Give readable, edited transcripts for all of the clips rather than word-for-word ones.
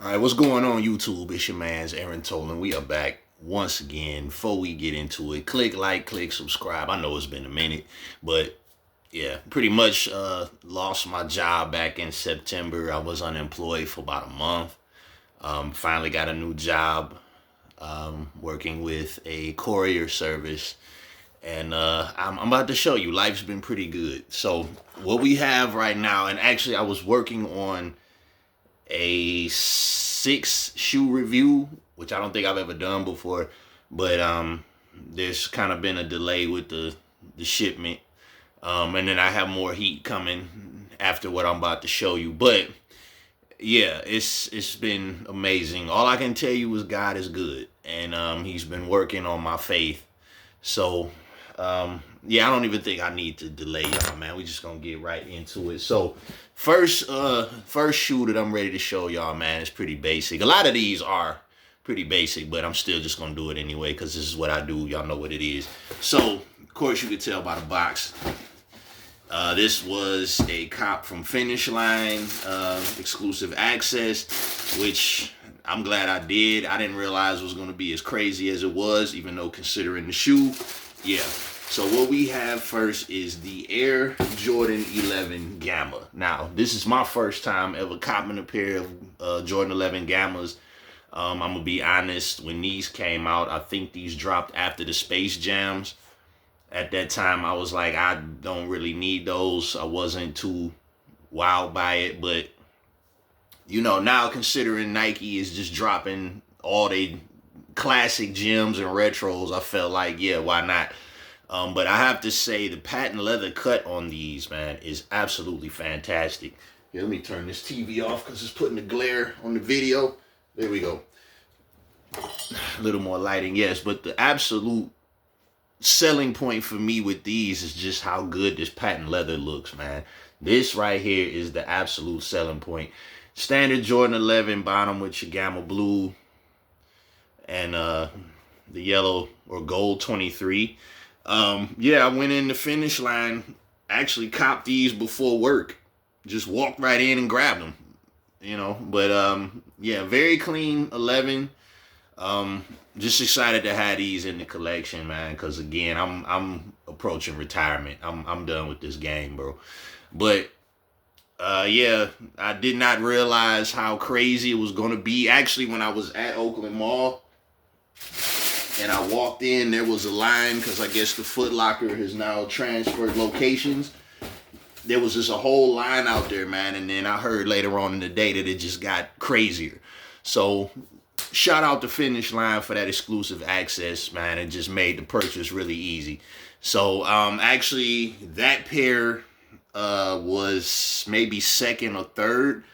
All right, what's going on, YouTube? It's your man's Aaron Tolan. We are back once again. Before we get into it, click like, click subscribe. I know it's been a minute, but yeah, pretty much lost my job back in September. I was unemployed for about a month. Finally got a new job working with a courier service. And I'm about to show you, life's been pretty good. So, what we have right now, and actually, I was working on a six shoe review, which I don't think I've ever done before. But there's kind of been a delay with the shipment, and then I have more heat coming after what I'm about to show you. But yeah, it's been amazing. All I can tell you is God is good, and He's been working on my faith. So yeah, I don't even think I need to delay y'all, man. We just gonna get right into it. So first shoe that I'm ready to show y'all, man, is pretty basic. A lot of these are pretty basic, but I'm still just gonna do it anyway because this is what I do. Y'all know what it is. So of course you can tell by the box. This was a cop from Finish Line, exclusive access, which I'm glad I did. I didn't realize it was going to be as crazy as it was, even though considering the shoe. Yeah. So what we have first is the Air Jordan 11 Gamma. Now, this is my first time ever copping a pair of Jordan 11 Gammas. I'm going to be honest, when these came out, I think these dropped after the Space Jams. At that time, I was like, I don't really need those. I wasn't too wowed by it. But, you know, now considering Nike is just dropping all the classic gems and retros, I felt like, yeah, why not? But I have to say the patent leather cut on these, man, is absolutely fantastic. Here, let me turn this TV off because it's putting the glare on the video. There we go. A little more lighting, yes. But the absolute selling point for me with these is just how good this patent leather looks, man. This right here is the absolute selling point. Standard Jordan 11 bottom with your Gamma Blue and the yellow or gold 23. Yeah, I went in the Finish Line, actually copped these before work. Just walked right in and grabbed them, you know. But yeah, very clean 11. Just excited to have these in the collection, man. Because again, I'm approaching retirement. I'm done with this game, bro. But yeah, I did not realize how crazy it was gonna be. Actually, when I was at Oakland Mall and I walked in, there was a line because I guess the Foot Locker has now transferred locations. There was just a whole line out there, man. And then I heard later on in the day that it just got crazier. So shout out to Finish Line for that exclusive access, man. It just made the purchase really easy. So actually that pair was maybe second or third.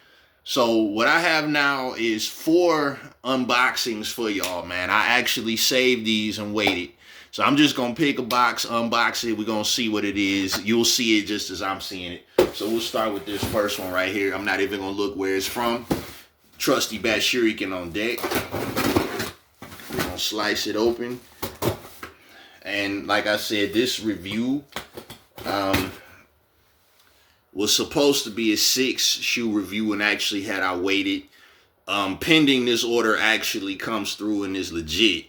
So what I have now is 4 unboxings for y'all, man. I actually saved these and waited. So I'm just going to pick a box, unbox it. We're going to see what it is. You'll see it just as I'm seeing it. So we'll start with this first one right here. I'm not even going to look where it's from. Trusty Bat Shuriken on deck. We're going to slice it open. And like I said, this review was supposed to be a 6 shoe review, and actually had I waited, pending this order actually comes through and is legit,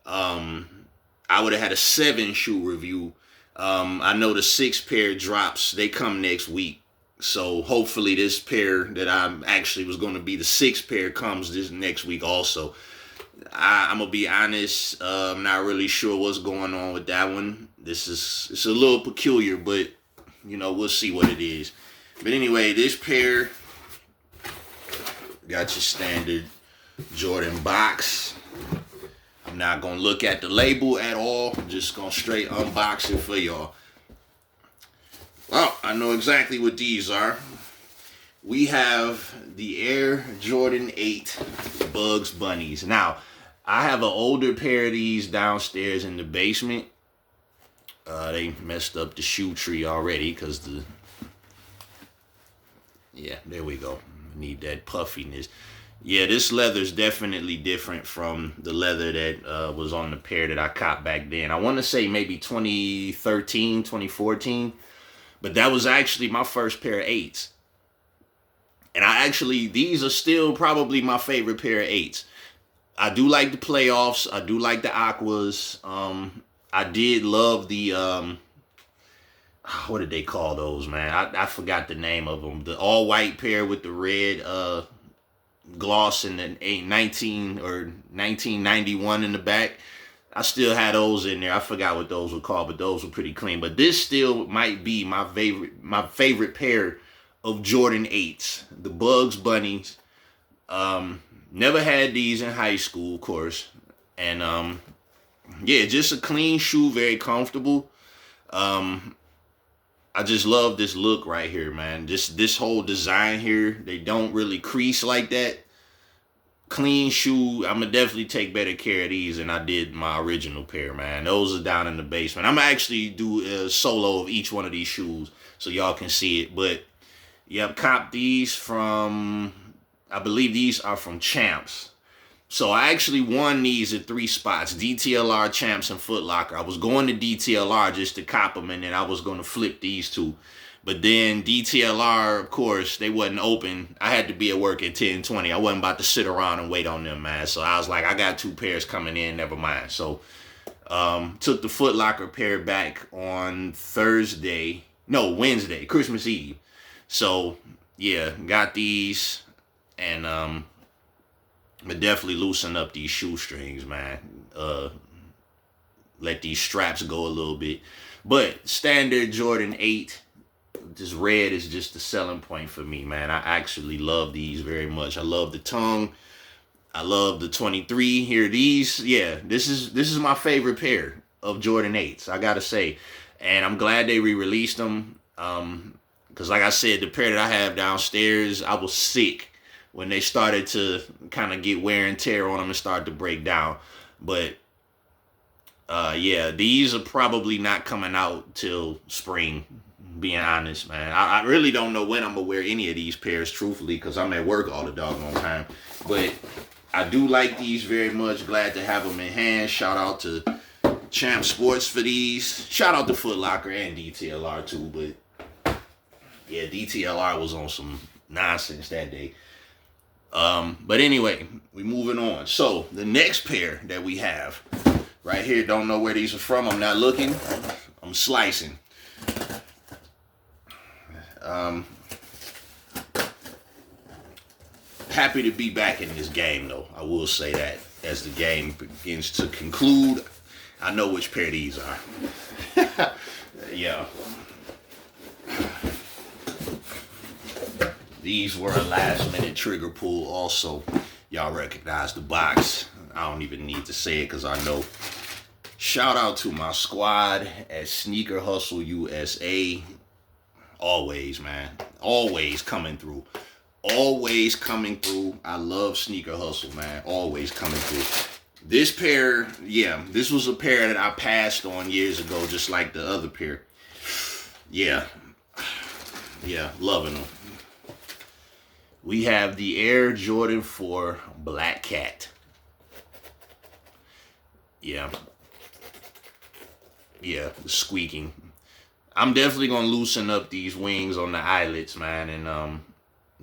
I would have had a 7 shoe review. I know the 6 pair drops, they come next week. So hopefully this pair that I actually was going to be the 6th pair comes this next week also. I'm going to be honest, I'm not really sure what's going on with that one. It's a little peculiar, but you know, we'll see what it is. But anyway, this pair got your standard Jordan box. I'm not going to look at the label at all. I'm just going to straight unbox it for y'all. Well, I know exactly what these are. We have the Air Jordan 8 Bugs Bunnies. Now, I have an older pair of these downstairs in the basement. They messed up the shoe tree already because yeah, there we go. Need that puffiness. Yeah, this leather is definitely different from the leather that was on the pair that I copped back then. I want to say maybe 2013, 2014. But that was actually my first pair of 8s. And these are still probably my favorite pair of 8s. I do like the playoffs. I do like the aquas. I did love the what did they call those, man? I forgot the name of them. The all white pair with the red gloss and the 1991 in the back. I still had those in there. I forgot what those were called, but those were pretty clean. But this still might be my favorite pair of Jordan 8s. The Bugs Bunnies. Never had these in high school, of course. And yeah, just a clean shoe, very comfortable. I just love this look right here, man. Just this whole design here. They don't really crease like that. Clean shoe. I'm going to definitely take better care of these than I did my original pair, man. Those are down in the basement. I'm going to actually do a solo of each one of these shoes so y'all can see it. But, yeah, I've copped these from, I believe these are from Champs. So I actually won these at 3 spots, DTLR, Champs, and Foot Locker. I was going to DTLR just to cop them, and then I was going to flip these 2. But then DTLR, of course, they wasn't open. I had to be at work at 10:20. I wasn't about to sit around and wait on them, man. So I was like, I got 2 pairs coming in, never mind. So took the Foot Locker pair back on Wednesday, Christmas Eve. So, yeah, got these, and but definitely loosen up these shoestrings, man. Let these straps go a little bit. But standard Jordan 8, this red is just the selling point for me, man. I actually love these very much. I love the tongue. I love the 23 here. These, yeah, this is my favorite pair of Jordan 8s, I gotta say. And I'm glad they re-released them. Because like I said, the pair that I have downstairs, I was sick when they started to kind of get wear and tear on them and start to break down. But yeah, these are probably not coming out till spring, being honest, man. I really don't know when I'm gonna wear any of these pairs, truthfully, because I'm at work all the doggone time. But I do like these very much. Glad to have them in hand. Shout out to Champ Sports for these. Shout out to Foot Locker and DTLR too. But yeah, DTLR was on some nonsense that day. But anyway, we moving on. So the next pair that we have right here, don't know where these are from. I'm not looking. I'm slicing. Happy to be back in this game, though. I will say that as the game begins to conclude, I know which pair these are. Yeah. These were a last-minute trigger pull also. Y'all recognize the box. I don't even need to say it because I know. Shout out to my squad at Sneaker Hustle USA. Always, man. Always coming through. Always coming through. I love Sneaker Hustle, man. Always coming through. This pair, yeah, this was a pair that I passed on years ago, just like the other pair. Yeah. Yeah, loving them. We have the Air Jordan 4 Black Cat. Yeah. Yeah, the squeaking. I'm definitely going to loosen up these wings on the eyelets, man. And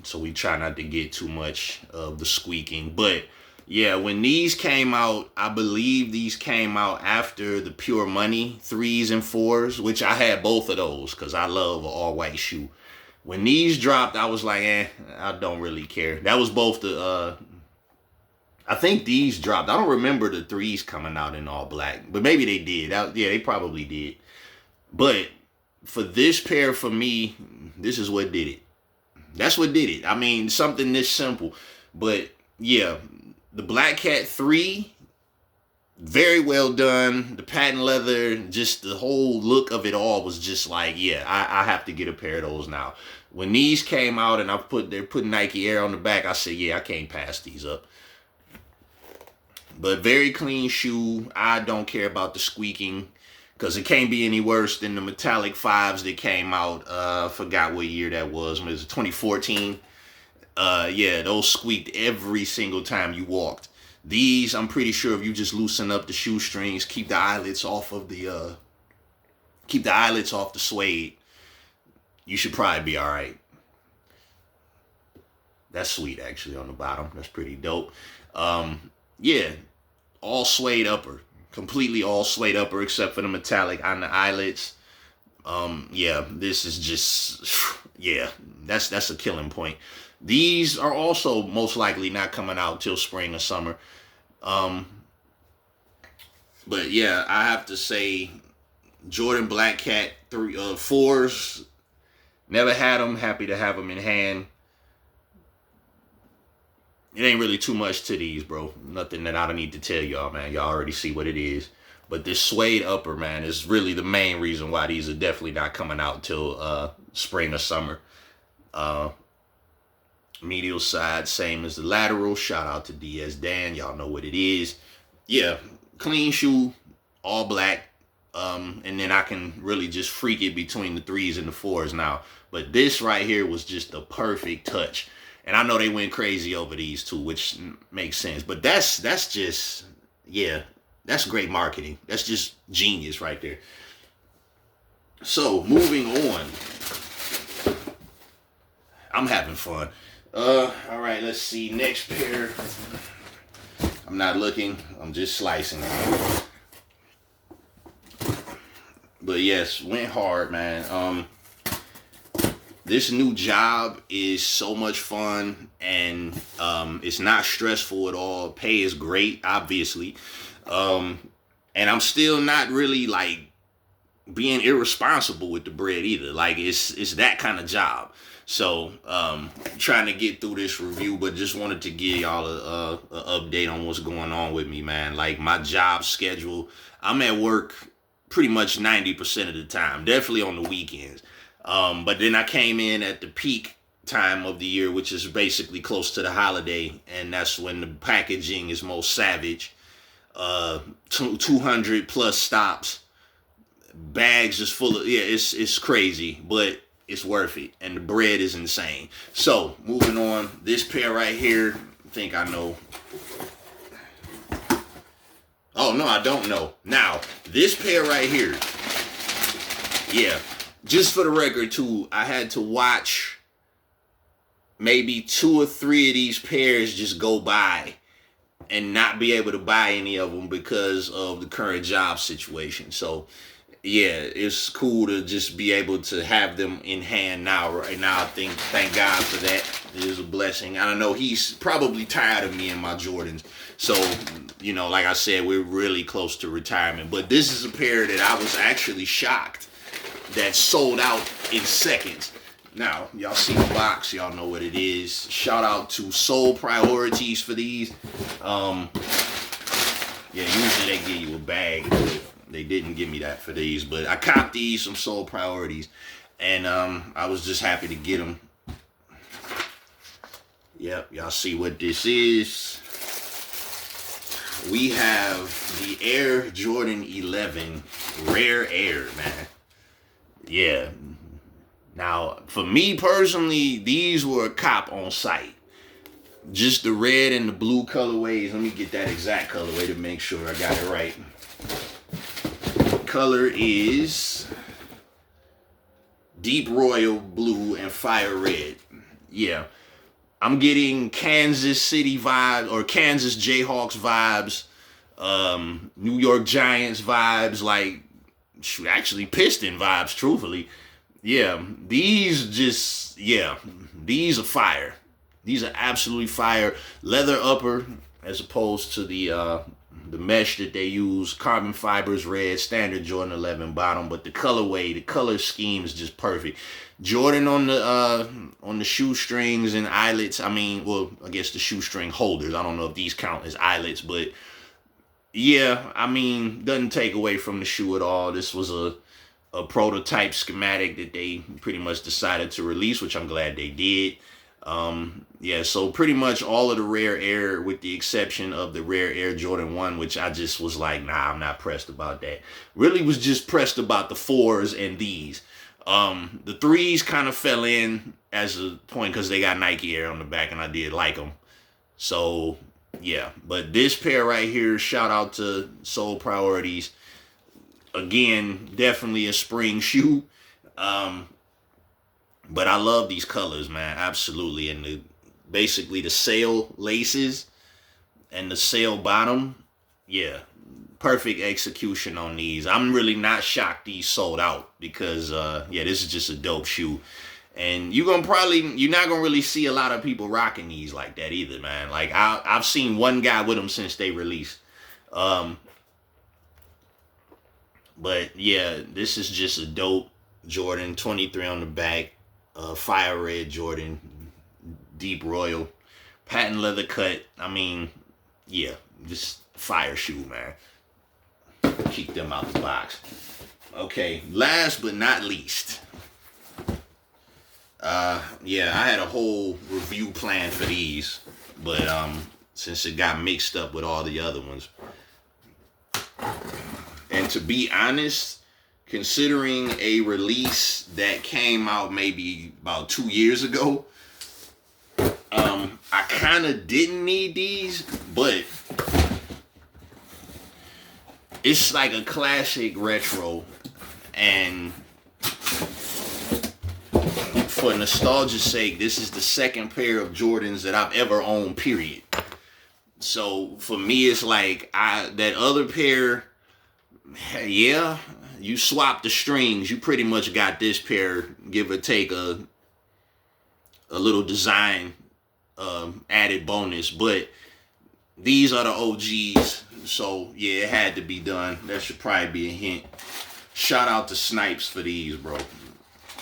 so we try not to get too much of the squeaking. But yeah, when these came out, I believe these came out after the Pure Money 3s and 4s, which I had both of those because I love an all-white shoe. When these dropped, I was like, I don't really care. That was both the, I think these dropped. I don't remember the 3s coming out in all black, but maybe they did. Yeah, they probably did. But for this pair, for me, this is what did it. That's what did it. I mean, something this simple. But yeah, the Black Cat 3, very well done. The patent leather, just the whole look of it all was just like, yeah, I have to get a pair of those now. When these came out and they're putting Nike Air on the back, I said, yeah, I can't pass these up. But very clean shoe. I don't care about the squeaking because it can't be any worse than the metallic 5s that came out. I forgot what year that was. It was 2014. Yeah, those squeaked every single time you walked. These, I'm pretty sure if you just loosen up the shoestrings, keep the eyelets off of the suede, you should probably be all right. That's sweet, actually, on the bottom. That's pretty dope. Yeah, all suede upper. Completely all suede upper except for the metallic on the eyelets. Yeah, this is just, yeah, that's a killing point. These are also most likely not coming out till spring or summer. Um, but yeah, I have to say, Jordan Black Cat fours. Never had them. Happy to have them in hand. It ain't really too much to these, bro. Nothing that I don't need to tell y'all, man. Y'all already see what it is. But this suede upper, man, is really the main reason why these are definitely not coming out till spring or summer. Medial side, same as the lateral. Shout out to DS Dan. Y'all know what it is. Yeah, clean shoe, all black. And then I can really just freak it between the threes and the fours now. But this right here was just the perfect touch. And I know they went crazy over these two, which makes sense. But that's just, yeah, that's great marketing. That's just genius right there. So, moving on. I'm having fun. All right, let's see. Next pair. I'm not looking. I'm just slicing. But yes, went hard, man. This new job is so much fun, and it's not stressful at all. Pay is great, obviously. And I'm still not really like being irresponsible with the bread either. Like it's that kind of job. So trying to get through this review, but just wanted to give y'all a update on what's going on with me, man. Like my job schedule, I'm at work pretty much 90% of the time, definitely on the weekends. But then I came in at the peak time of the year, which is basically close to the holiday, and that's when the packaging is most savage. 200 plus stops, bags is full of, yeah, it's crazy, but it's worth it, and the bread is insane. So moving on, this pair right here, I think I know. Oh no, I don't know. Now this pair right here, yeah, just for the record too, I had to watch maybe 2 or 3 of these pairs just go by and not be able to buy any of them because of the current job situation. So yeah, it's cool to just be able to have them in hand now. Right now, I think, thank God for that. It is a blessing. I don't know, he's probably tired of me and my Jordans. So, you know, like I said, we're really close to retirement. But this is a pair that I was actually shocked that sold out in seconds. Now, y'all see the box. Y'all know what it is. Shout out to Soul Priorities for these. Yeah, usually they give you a bag. They didn't give me that for these, but I copped these from Soul Priorities, and I was just happy to get them. Yep, y'all see what this is. We have the Air Jordan 11 Rare Air, man. Yeah. Now, for me personally, these were a cop on site. Just the red and the blue colorways. Let me get that exact colorway to make sure I got it right. Color is deep royal blue and fire red. Yeah, I'm getting Kansas City vibes or Kansas Jayhawks vibes, New York Giants vibes, like actually Piston vibes, truthfully. Yeah, these just, yeah, these are fire. These are absolutely fire. Leather upper as opposed to the mesh that they use. Carbon fibers red, standard Jordan 11 bottom, but the colorway, the color scheme is just perfect. Jordan on the shoestrings and eyelets. I mean, well, I guess the shoestring holders. I don't know if these count as eyelets, but yeah, I mean, doesn't take away from the shoe at all. This was a prototype schematic that they pretty much decided to release, which I'm glad they did. Yeah, so pretty much all of the Rare Air, with the exception of the Rare Air Jordan 1, which I just was like, nah, I'm not pressed about that. Really was just pressed about the 4s and these. The 3s kind of fell in as a point because they got Nike Air on the back, and I did like them. So, yeah. But this pair right here, shout out to Soul Priorities. Again, definitely a spring shoe. But I love these colors, man. Absolutely. And basically the sail laces and the sail bottom. Yeah, perfect execution on these. I'm really not shocked these sold out because yeah, this is just a dope shoe. And you're not gonna really see a lot of people rocking these like that either, man. Like I've seen one guy with them since they released. But yeah, this is just a dope Jordan 23 on the back, fire red Jordan, deep royal, patent leather cut. I mean, yeah, just fire shoe, man. Keep them out the box. Okay, last but not least. Yeah, I had a whole review plan for these, but since it got mixed up with all the other ones. And to be honest, considering a release that came out maybe about 2 years ago, I kind of didn't need these, but it's like a classic retro, and for nostalgia's sake, this is the second pair of Jordans that I've ever owned, period. So for me, it's like that other pair, yeah, you swap the strings, you pretty much got this pair, give or take a little design added bonus, but these are the OGs, so yeah, it had to be done. That should probably be a hint. Shout out to Snipes for these, bro.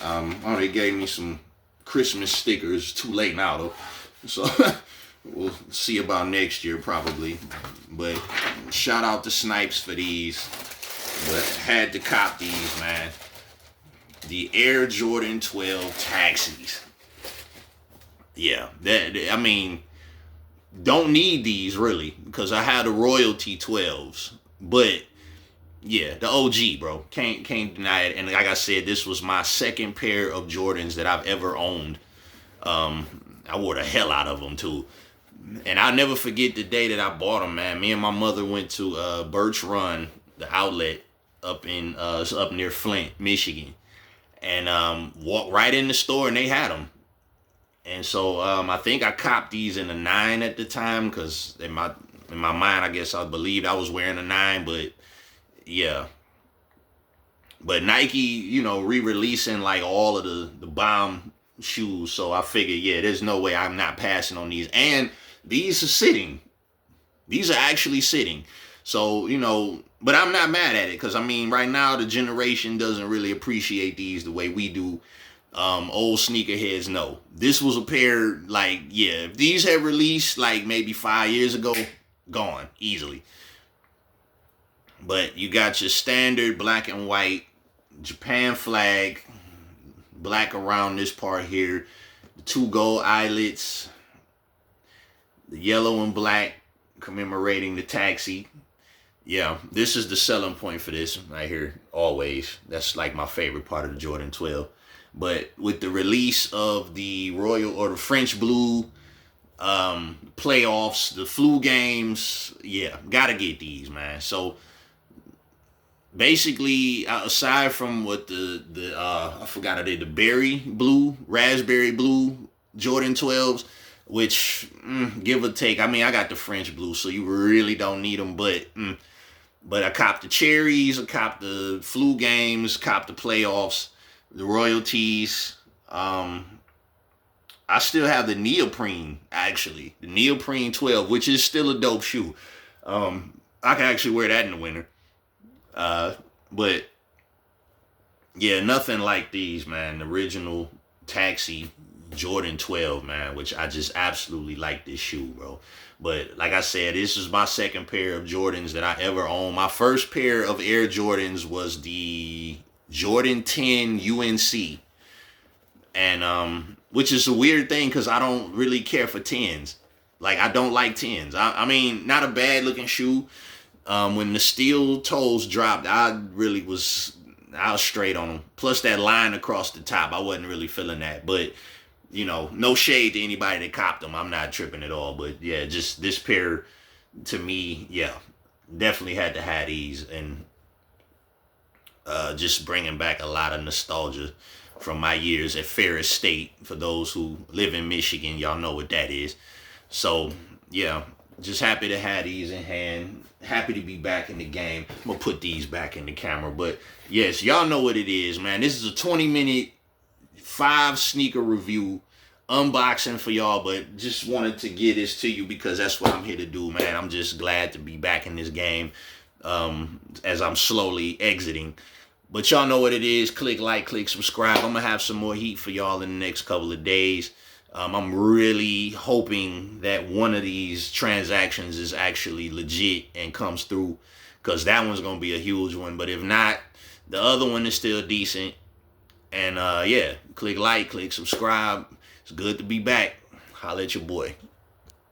Oh, they gave me some Christmas stickers. Too late now though, so we'll see about next year probably. But shout out to Snipes for these. But had to cop these, man. The Air Jordan 12 Taxis. Yeah, I mean, don't need these really because I had the Royalty 12s, but yeah, the OG, bro. Can't deny it. And like I said, this was my second pair of Jordans that I've ever owned. I wore the hell out of them too. And I'll never forget the day that I bought them, man. Me and my mother went to Birch Run, the outlet up near Flint, Michigan, and walked right in the store and they had them. And so I think I copped these in a 9 at the time because in my mind, I guess I believed I was wearing a 9, but yeah. But Nike, you know, re-releasing like all of the bomb shoes, so I figured, yeah, there's no way I'm not passing on these. And these are sitting. These are actually sitting. So, you know, but I'm not mad at it because, I mean, right now the generation doesn't really appreciate these the way we do. Old sneakerheads know. This was a pair, like, yeah, if these had released like maybe 5 years ago, gone easily. But you got your standard black and white Japan flag, black around this part here, the 2 gold eyelets, the yellow and black commemorating the taxi. Yeah, this is the selling point for this right here, always. That's like my favorite part of the Jordan 12. But with the release of the Royal or the French Blue playoffs, the flu games, yeah, gotta get these, man. So basically, aside from what the I forgot I did, the raspberry blue Jordan 12s, which give or take, I mean, I got the French Blue, so you really don't need them, but I copped the cherries, I copped the flu games, copped the playoffs, the royalties. I still have the neoprene, actually, the neoprene 12, which is still a dope shoe. I can actually wear that in the winter. But yeah, nothing like these, man. The original Taxi Jordan 12, man, which I just absolutely like this shoe, bro. But like I said, this is my second pair of Jordans that I ever owned. My first pair of Air Jordans was the Jordan 10 UNC. And which is a weird thing because I don't really care for 10s. Like, I don't like 10s. I mean, not a bad looking shoe. When the steel toes dropped, I was straight on them. Plus that line across the top, I wasn't really feeling that. But, you know, no shade to anybody that copped them. I'm not tripping at all. But yeah, just this pair, to me, yeah, definitely had to have these. And just bringing back a lot of nostalgia from my years at Ferris State. For those who live in Michigan, y'all know what that is. So yeah, just happy to have these in hand. Happy to be back in the game. I'm gonna put these back in the camera, but yes, y'all know what it is, man. This is a 20-minute 5 sneaker review unboxing for y'all, but just wanted to get this to you because that's what I'm here to do, man. I'm just glad to be back in this game as I'm slowly exiting. But y'all know what it is. Click like, click subscribe. I'm going to have some more heat for y'all in the next couple of days. I'm really hoping that one of these transactions is actually legit and comes through, because that one's going to be a huge one. But if not, the other one is still decent. And yeah, click like, click subscribe. It's good to be back. Holla at your boy.